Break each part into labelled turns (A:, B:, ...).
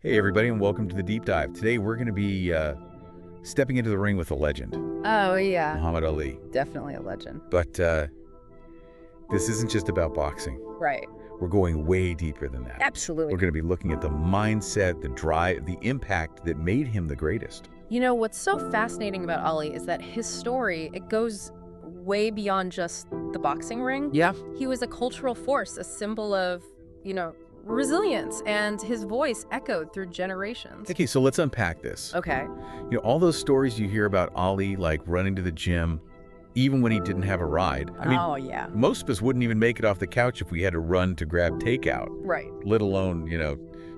A: Hey everybody, and welcome to the Deep Dive. Today we're going to be stepping into the ring with a legend,
B: Oh, yeah.
A: Muhammad Ali.
B: Definitely a legend.
A: But this isn't just about boxing.
B: Right.
A: We're going way deeper than that.
B: Absolutely.
A: We're going to be looking at the mindset, the drive, the impact that made him the greatest.
B: You know, what's so fascinating about Ali is that his story, it goes way beyond just the boxing ring.
A: Yeah.
B: He was a cultural force, a symbol of, resilience, and his voice echoed through generations.
A: Okay, so let's unpack this.
B: Okay.
A: All those stories you hear about Ali, like running to the gym, even when he didn't have a ride. I mean,
B: oh, yeah.
A: most of us wouldn't even make it off the couch if we had to run to grab takeout.
B: Right.
A: Let alone,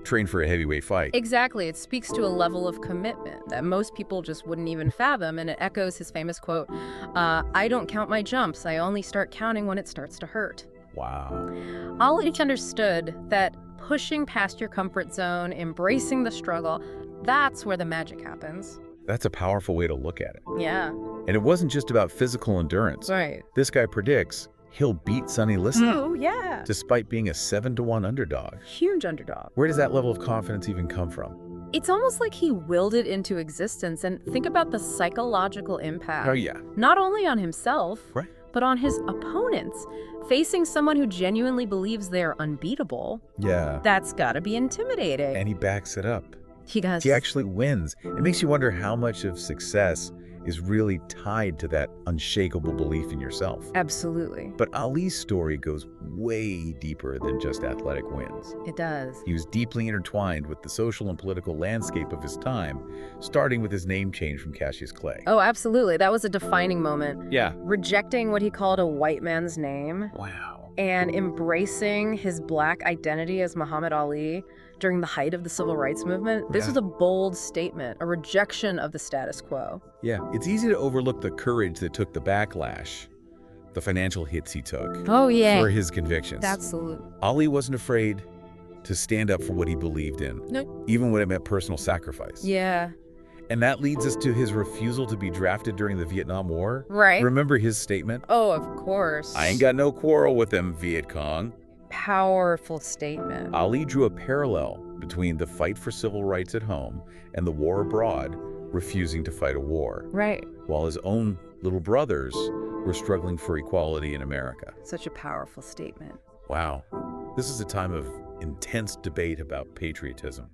A: train for a heavyweight fight.
B: Exactly. It speaks to a level of commitment that most people just wouldn't even fathom, and it echoes his famous quote, I don't count my jumps, I only start counting when it starts to hurt.
A: Wow.
B: Ali understood that pushing past your comfort zone, embracing the struggle, that's where the magic happens.
A: That's a powerful way to look at it.
B: Yeah.
A: And it wasn't just about physical endurance.
B: Right.
A: This guy predicts he'll beat Sonny Liston.
B: Oh, yeah.
A: Despite being a 7-1 underdog.
B: Huge underdog.
A: Where does that level of confidence even come from?
B: It's almost like he willed it into existence, and think about the psychological impact.
A: Oh, yeah.
B: Not only on himself,
A: Right.
B: but on his opponents. Facing someone who genuinely believes they're unbeatable,
A: Yeah.
B: that's gotta be intimidating.
A: And he backs it up.
B: He does.
A: He actually wins. It makes you wonder how much of success is really tied to that unshakable belief in yourself.
B: Absolutely.
A: But Ali's story goes way deeper than just athletic wins.
B: It does.
A: He was deeply intertwined with the social and political landscape of his time, starting with his name change from Cassius Clay.
B: Oh, absolutely. That was a defining moment.
A: Yeah.
B: Rejecting what he called a white man's name
A: Wow.
B: and embracing his black identity as Muhammad Ali during the height of the civil rights movement. This
A: Yeah.
B: was a bold statement, a rejection of the status quo.
A: Yeah, it's easy to overlook the courage that took the backlash, the financial hits he took
B: Oh, yeah.
A: for his convictions.
B: Absolutely.
A: Ali wasn't afraid to stand up for what he believed in,
B: No.
A: even when it meant personal sacrifice.
B: Yeah.
A: And that leads us to his refusal to be drafted during the Vietnam War.
B: Right.
A: Remember his statement?
B: Oh, of course.
A: I ain't got no quarrel with them, Viet Cong.
B: Powerful statement.
A: Ali drew a parallel between the fight for civil rights at home and the war abroad, refusing to fight a war,
B: Right.
A: while his own little brothers were struggling for equality in America.
B: Such a powerful statement.
A: Wow. This is a time of intense debate about patriotism,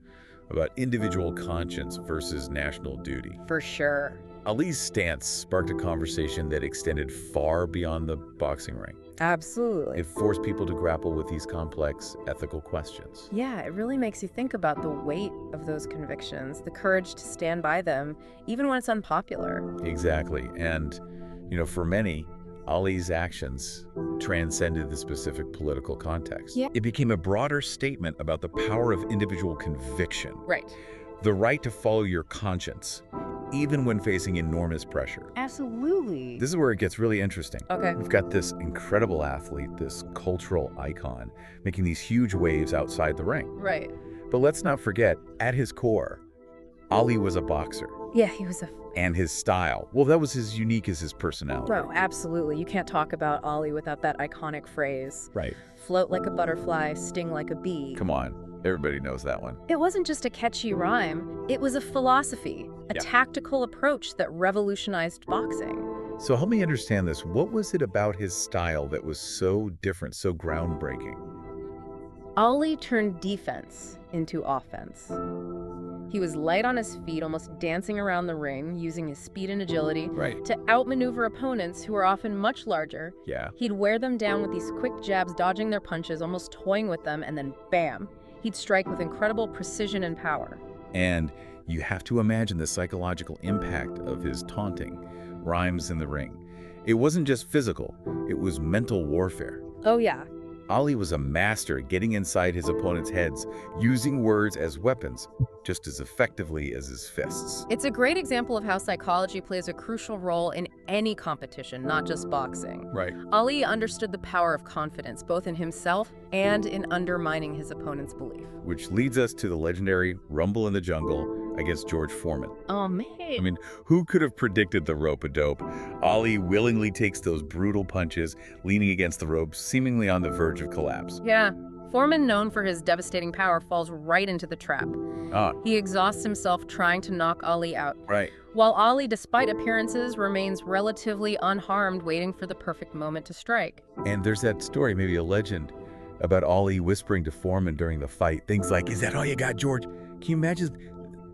A: about individual conscience versus national duty.
B: For sure.
A: Ali's stance sparked a conversation that extended far beyond the boxing ring.
B: Absolutely.
A: It forced people to grapple with these complex ethical questions.
B: Yeah, it really makes you think about the weight of those convictions, the courage to stand by them, even when it's unpopular.
A: Exactly. And, for many, Ali's actions transcended the specific political context.
B: Yeah.
A: It became a broader statement about the power of individual conviction,
B: Right.
A: the right to follow your conscience, even when facing enormous pressure.
B: Absolutely.
A: This is where it gets really interesting.
B: Okay.
A: We've got this incredible athlete, this cultural icon, making these huge waves outside the ring.
B: Right.
A: But let's not forget, at his core, Ali was a boxer.
B: Yeah, he was a...
A: And his style, well, that was as unique as his personality.
B: Oh, absolutely. You can't talk about Ali without that iconic phrase.
A: Right.
B: Float like a butterfly, sting like a bee.
A: Come on. Everybody knows that one.
B: It wasn't just a catchy rhyme. It was a philosophy, a
A: Yeah.
B: tactical approach that revolutionized boxing.
A: So help me understand this. What was it about his style that was so different, so groundbreaking?
B: Ali turned defense into offense. He was light on his feet, almost dancing around the ring, using his speed and agility
A: Right.
B: to outmaneuver opponents who were often much larger.
A: Yeah.
B: He'd wear them down with these quick jabs, dodging their punches, almost toying with them, and then bam! He'd strike with incredible precision and power.
A: And you have to imagine the psychological impact of his taunting, rhymes in the ring. It wasn't just physical, it was mental warfare.
B: Oh yeah.
A: Ali was a master at getting inside his opponents' heads, using words as weapons, just as effectively as his fists.
B: It's a great example of how psychology plays a crucial role in any competition, not just boxing.
A: Right.
B: Ali understood the power of confidence, both in himself and in undermining his opponent's belief.
A: Which leads us to the legendary Rumble in the Jungle against George Foreman.
B: Oh, man.
A: I mean, who could have predicted the rope-a-dope? Ali willingly takes those brutal punches, leaning against the ropes, seemingly on the verge of collapse.
B: Yeah. Foreman, known for his devastating power, falls right into the trap.
A: Ah,
B: He exhausts himself trying to knock Ali out,
A: right.
B: while Ali, despite appearances, remains relatively unharmed, waiting for the perfect moment to strike.
A: And there's that story, maybe a legend, about Ollie whispering to Foreman during the fight. Things like, "Is that all you got, George?" Can you imagine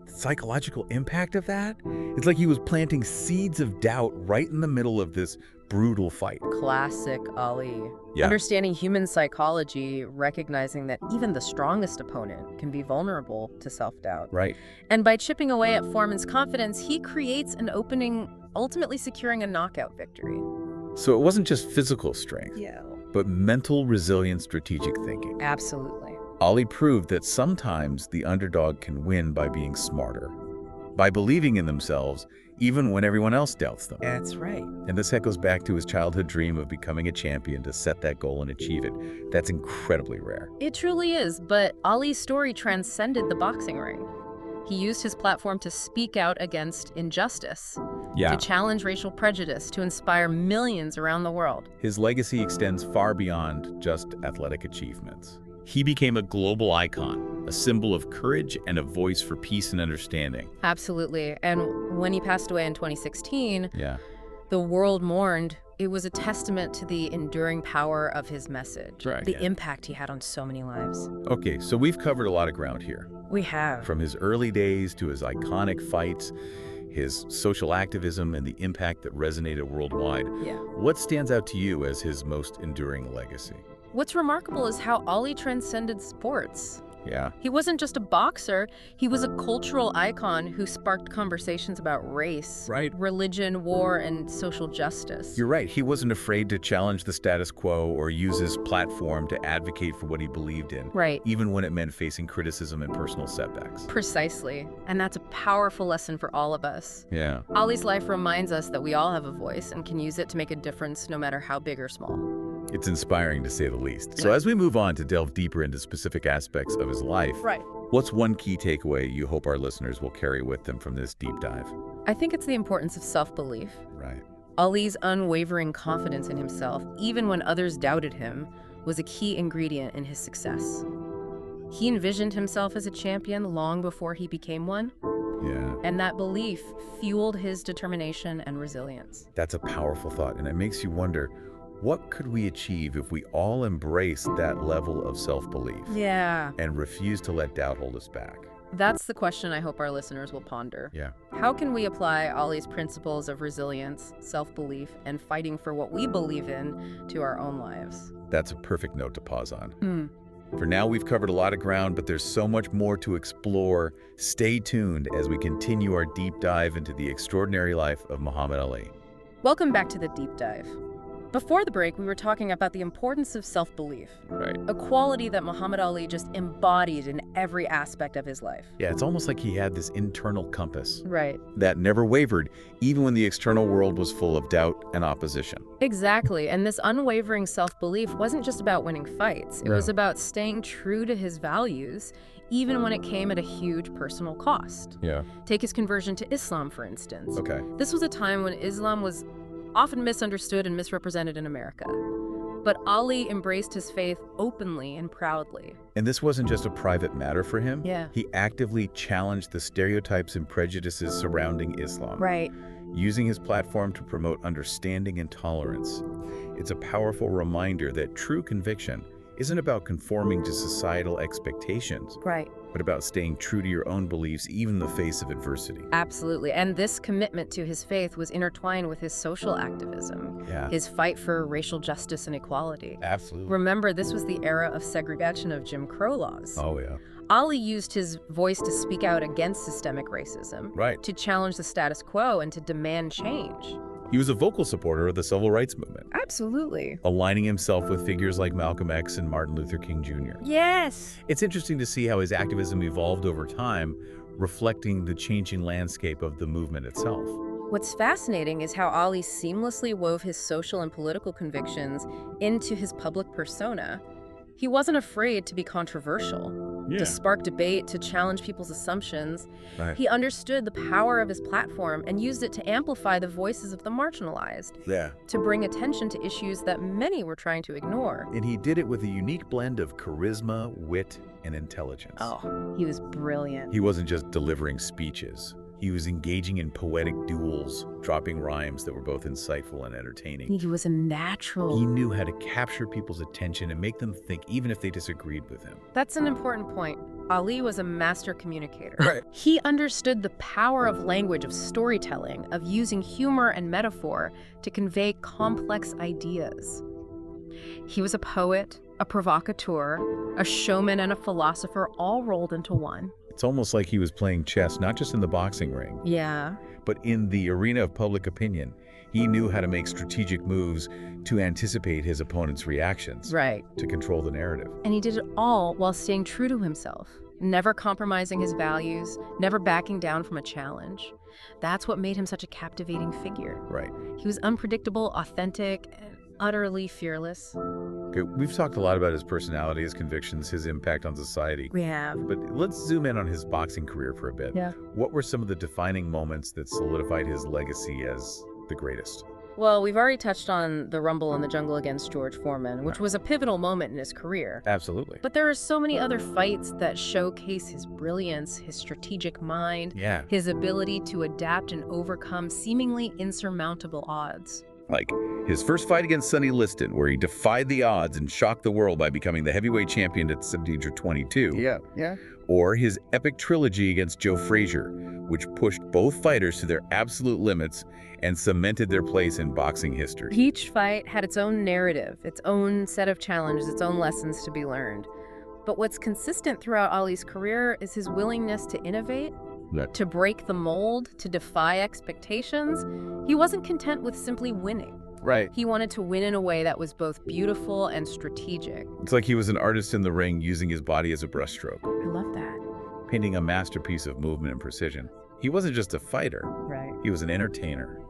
A: the psychological impact of that? It's like he was planting seeds of doubt right in the middle of this brutal fight.
B: Classic Ali.
A: Yeah.
B: Understanding human psychology, recognizing that even the strongest opponent can be vulnerable to self-doubt.
A: Right.
B: And by chipping away at Foreman's confidence, he creates an opening, ultimately securing a knockout victory.
A: So it wasn't just physical strength,
B: Yeah.
A: but mental resilience, strategic thinking.
B: Absolutely.
A: Ollie proved that sometimes the underdog can win by being smarter, by believing in themselves even when everyone else doubts them.
B: That's right.
A: And this echoes back to his childhood dream of becoming a champion, to set that goal and achieve it. That's incredibly rare.
B: It truly is, but Ali's story transcended the boxing ring. He used his platform to speak out against injustice, to challenge racial prejudice, to inspire millions around the world.
A: His legacy extends far beyond just athletic achievements. He became a global icon, a symbol of courage and a voice for peace and understanding.
B: Absolutely. And when he passed away in 2016,
A: Yeah.
B: the world mourned. It was a testament to the enduring power of his message,
A: Right,
B: the
A: yeah.
B: impact he had on so many lives.
A: Okay, so we've covered a lot of ground here.
B: We have.
A: From his early days to his iconic fights, his social activism, and the impact that resonated worldwide.
B: Yeah.
A: What stands out to you as his most enduring legacy?
B: What's remarkable is how Ali transcended sports.
A: Yeah.
B: He wasn't just a boxer, he was a cultural icon who sparked conversations about race,
A: Right.
B: religion, war, and social justice.
A: You're right. He wasn't afraid to challenge the status quo or use his platform to advocate for what he believed in,
B: Right.
A: even when it meant facing criticism and personal setbacks.
B: Precisely. And that's a powerful lesson for all of us.
A: Yeah.
B: Ali's life reminds us that we all have a voice and can use it to make a difference no matter how big or small.
A: It's inspiring, to say the least. So
B: Yeah.
A: as we move on to delve deeper into specific aspects of his life,
B: Right.
A: what's one key takeaway you hope our listeners will carry with them from this deep dive?
B: I think it's the importance of self-belief.
A: Right.
B: Ali's unwavering confidence in himself, even when others doubted him, was a key ingredient in his success. He envisioned himself as a champion long before he became one,
A: Yeah.
B: and that belief fueled his determination and resilience.
A: That's a powerful thought, and it makes you wonder, what could we achieve if we all embrace that level of self-belief
B: Yeah.
A: and refuse to let doubt hold us back?
B: That's the question I hope our listeners will ponder.
A: Yeah.
B: How can we apply Ali's principles of resilience, self-belief, and fighting for what we believe in to our own lives?
A: That's a perfect note to pause on. For now, we've covered a lot of ground, but there's so much more to explore. Stay tuned as we continue our deep dive into the extraordinary life of Muhammad Ali.
B: Welcome back to the Deep Dive. Before the break, we were talking about the importance of self-belief,
A: Right.
B: a quality that Muhammad Ali just embodied in every aspect of his life.
A: Yeah, it's almost like he had this internal compass
B: Right.
A: that never wavered, even when the external world was full of doubt and opposition.
B: Exactly. And this unwavering self-belief wasn't just about winning fights. It was about staying true to his values, even when it came at a huge personal cost.
A: Yeah.
B: Take his conversion to Islam, for instance.
A: Okay.
B: This was a time when Islam was often misunderstood and misrepresented in America. But Ali embraced his faith openly and proudly.
A: And this wasn't just a private matter for him.
B: Yeah.
A: He actively challenged the stereotypes and prejudices surrounding Islam,
B: Right.
A: using his platform to promote understanding and tolerance. It's a powerful reminder that true conviction isn't about conforming to societal expectations,
B: Right.
A: but about staying true to your own beliefs, even in the face of adversity.
B: Absolutely. And this commitment to his faith was intertwined with his social activism,
A: Yeah.
B: his fight for racial justice and equality.
A: Absolutely.
B: Remember, this was the era of segregation of Jim Crow laws.
A: Oh, yeah.
B: Ali used his voice to speak out against systemic racism,
A: Right.
B: to challenge the status quo, and to demand change.
A: He was a vocal supporter of the civil rights movement,
B: Absolutely.
A: aligning himself with figures like Malcolm X and Martin Luther King Jr.
B: Yes.
A: It's interesting to see how his activism evolved over time, reflecting the changing landscape of the movement itself.
B: What's fascinating is how Ali seamlessly wove his social and political convictions into his public persona. He wasn't afraid to be controversial, to spark debate, to challenge people's assumptions.
A: Right.
B: He understood the power of his platform and used it to amplify the voices of the marginalized, to bring attention to issues that many were trying to ignore.
A: And he did it with a unique blend of charisma, wit, and intelligence.
B: Oh, he was brilliant.
A: He wasn't just delivering speeches. He was engaging in poetic duels, dropping rhymes that were both insightful and entertaining.
B: He was a natural.
A: He knew how to capture people's attention and make them think even if they disagreed with him.
B: That's an important point. Ali was a master communicator.
A: Right.
B: He understood the power of language, of storytelling, of using humor and metaphor to convey complex ideas. He was a poet, a provocateur, a showman, and a philosopher all rolled into one.
A: It's almost like he was playing chess, not just in the boxing ring,
B: Yeah.
A: but in the arena of public opinion. He knew how to make strategic moves to anticipate his opponent's reactions,
B: Right.
A: to control the narrative.
B: And he did it all while staying true to himself, never compromising his values, never backing down from a challenge. That's what made him such a captivating figure.
A: Right.
B: He was unpredictable, authentic, and utterly fearless.
A: Okay, we've talked a lot about his personality, his convictions, his impact on society.
B: We have.
A: But let's zoom in on his boxing career for a bit.
B: Yeah.
A: What were some of the defining moments that solidified his legacy as the greatest?
B: Well, we've already touched on the rumble in the jungle against George Foreman, which was a pivotal moment in his career.
A: Absolutely.
B: But there are so many other fights that showcase his brilliance, his strategic mind, his ability to adapt and overcome seemingly insurmountable odds.
A: Like his first fight against Sonny Liston, where he defied the odds and shocked the world by becoming the heavyweight champion at the age of 22.
C: Yeah.
A: Or his epic trilogy against Joe Frazier, which pushed both fighters to their absolute limits and cemented their place in boxing history.
B: Each fight had its own narrative, its own set of challenges, its own lessons to be learned. But what's consistent throughout Ali's career is his willingness to innovate, to break the mold, to defy expectations. He wasn't content with simply winning.
C: Right.
B: He wanted to win in a way that was both beautiful and strategic.
A: It's like he was an artist in the ring using his body as a brushstroke,
B: I love that.
A: painting a masterpiece of movement and precision. He wasn't just a fighter.
B: Right.
A: He was an entertainer,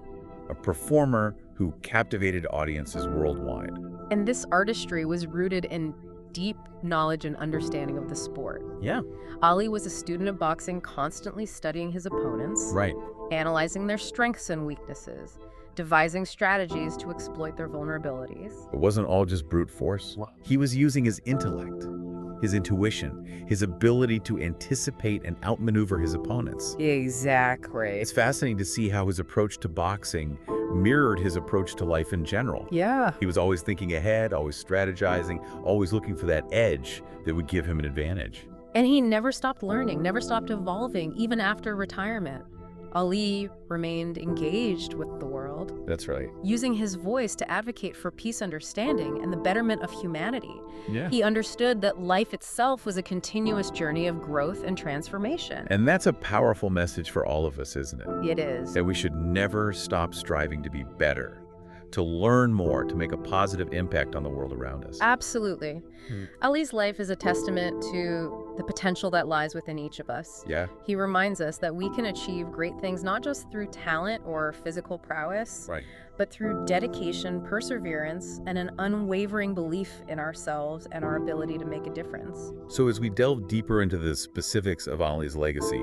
A: a performer who captivated audiences worldwide.
B: And this artistry was rooted in deep knowledge and understanding of the sport.
A: Yeah.
B: Ali was a student of boxing, constantly studying his opponents,
A: Right.
B: analyzing their strengths and weaknesses, devising strategies to exploit their vulnerabilities.
A: It wasn't all just brute force. He was using his intellect, his intuition, his ability to anticipate and outmaneuver his opponents.
B: Exactly.
A: It's fascinating to see how his approach to boxing mirrored his approach to life in general.
B: Yeah.
A: He was always thinking ahead, always strategizing, always looking for that edge that would give him an advantage.
B: And he never stopped learning, never stopped evolving, even after retirement. Ali remained engaged with the world,
A: That's right.
B: using his voice to advocate for peace, understanding, and the betterment of humanity.
A: Yeah.
B: He understood that life itself was a continuous journey of growth and transformation.
A: And that's a powerful message for all of us, isn't it?
B: It is.
A: That we should never stop striving to be better, to learn more, to make a positive impact on the world around us.
B: Absolutely. Ali's life is a testament to the potential that lies within each of us.
A: Yeah.
B: He reminds us that we can achieve great things not just through talent or physical prowess,
A: Right.
B: but through dedication, perseverance, and an unwavering belief in ourselves and our ability to make a difference.
A: So as we delve deeper into the specifics of Ali's legacy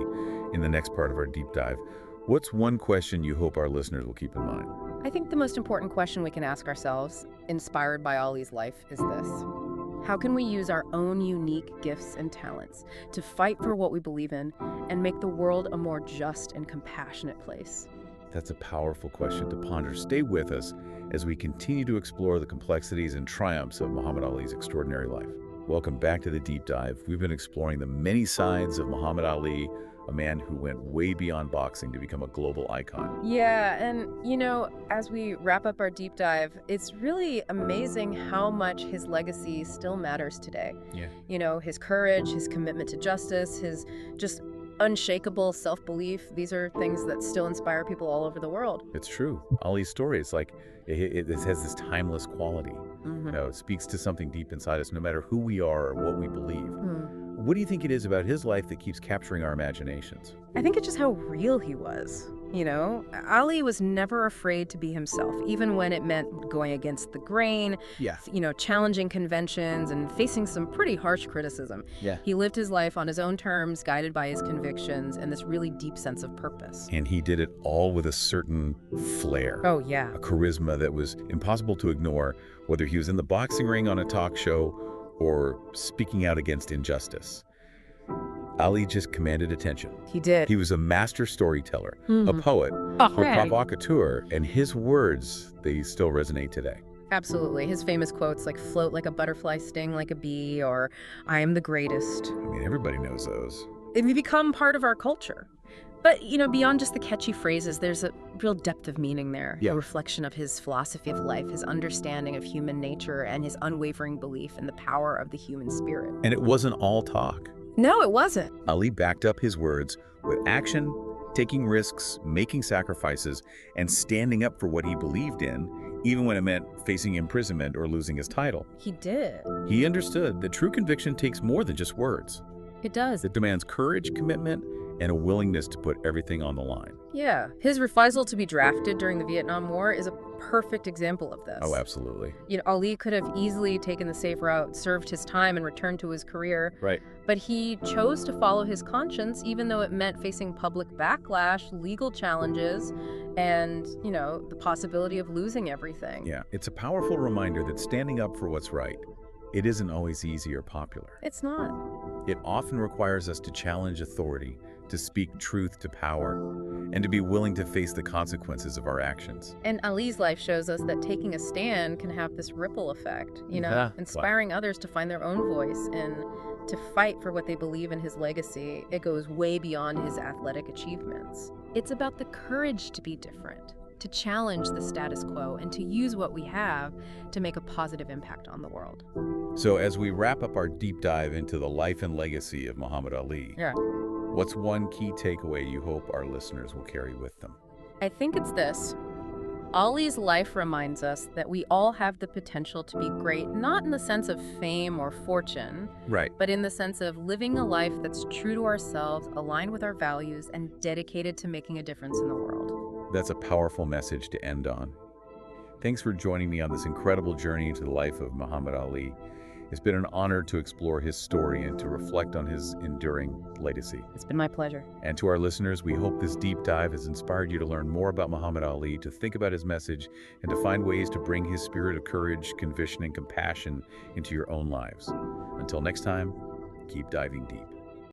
A: in the next part of our deep dive, what's one question you hope our listeners will keep in mind?
B: I think the most important question we can ask ourselves, inspired by Ali's life, is this. How can we use our own unique gifts and talents to fight for what we believe in and make the world a more just and compassionate place?
A: That's a powerful question to ponder. Stay with us as we continue to explore the complexities and triumphs of Muhammad Ali's extraordinary life. Welcome back to the Deep Dive. We've been exploring the many sides of Muhammad Ali, a man who went way beyond boxing to become a global icon.
B: Yeah, and as we wrap up our deep dive, it's really amazing how much his legacy still matters today.
A: Yeah.
B: His courage, his commitment to justice, his just unshakable self-belief. These are things that still inspire people all over the world.
A: It's true. Ali's story, it's like it has this timeless quality.
B: Mm-hmm.
A: It speaks to something deep inside us, no matter who we are or what we believe. What do you think it is about his life that keeps capturing our imaginations?
B: I think it's just how real he was. You know, Ali was never afraid to be himself, even when it meant going against the grain,
A: Yeah.
B: challenging conventions and facing some pretty harsh criticism.
A: Yeah.
B: He lived his life on his own terms, guided by his convictions and this really deep sense of purpose.
A: And he did it all with a certain flair.
B: Oh, yeah.
A: A charisma that was impossible to ignore, whether he was in the boxing ring on a talk show or speaking out against injustice. Ali just commanded attention.
B: He did.
A: He was a master storyteller, a poet, a provocateur, and his words, they still resonate today.
B: Absolutely. His famous quotes like float like a butterfly, sting like a bee, or I am the greatest.
A: I mean, everybody knows those.
B: They become part of our culture. But, beyond just the catchy phrases, there's a real depth of meaning there.
A: Yeah.
B: A reflection of his philosophy of life, his understanding of human nature, and his unwavering belief in the power of the human spirit.
A: And it wasn't all talk.
B: No, it wasn't.
A: Ali backed up his words with action, taking risks, making sacrifices, and standing up for what he believed in, even when it meant facing imprisonment or losing his title.
B: He did.
A: He understood that true conviction takes more than just words.
B: It does.
A: It demands courage, commitment, and a willingness to put everything on the line.
B: Yeah. His refusal to be drafted during the Vietnam War is a perfect example of this.
A: Oh, absolutely.
B: Ali could have easily taken the safe route, served his time, and returned to his career.
A: Right.
B: But he chose to follow his conscience, even though it meant facing public backlash, legal challenges, and, the possibility of losing everything.
A: Yeah, it's a powerful reminder that standing up for what's right, it isn't always easy or popular.
B: It's not.
A: It often requires us to challenge authority, to speak truth to power, and to be willing to face the consequences of our actions.
B: And Ali's life shows us that taking a stand can have this ripple effect, inspiring others to find their own voice and to fight for what they believe in his legacy. It goes way beyond his athletic achievements. It's about the courage to be different, to challenge the status quo, and to use what we have to make a positive impact on the world.
A: So as we wrap up our deep dive into the life and legacy of Muhammad Ali, what's one key takeaway you hope our listeners will carry with them?
B: I think it's this. Ali's life reminds us that we all have the potential to be great, not in the sense of fame or fortune,
A: Right.
B: but in the sense of living a life that's true to ourselves, aligned with our values, and dedicated to making a difference in the world.
A: That's a powerful message to end on. Thanks for joining me on this incredible journey into the life of Muhammad Ali. It's been an honor to explore his story and to reflect on his enduring legacy.
B: It's been my pleasure.
A: And to our listeners, we hope this deep dive has inspired you to learn more about Muhammad Ali, to think about his message, and to find ways to bring his spirit of courage, conviction, and compassion into your own lives. Until next time, keep diving deep.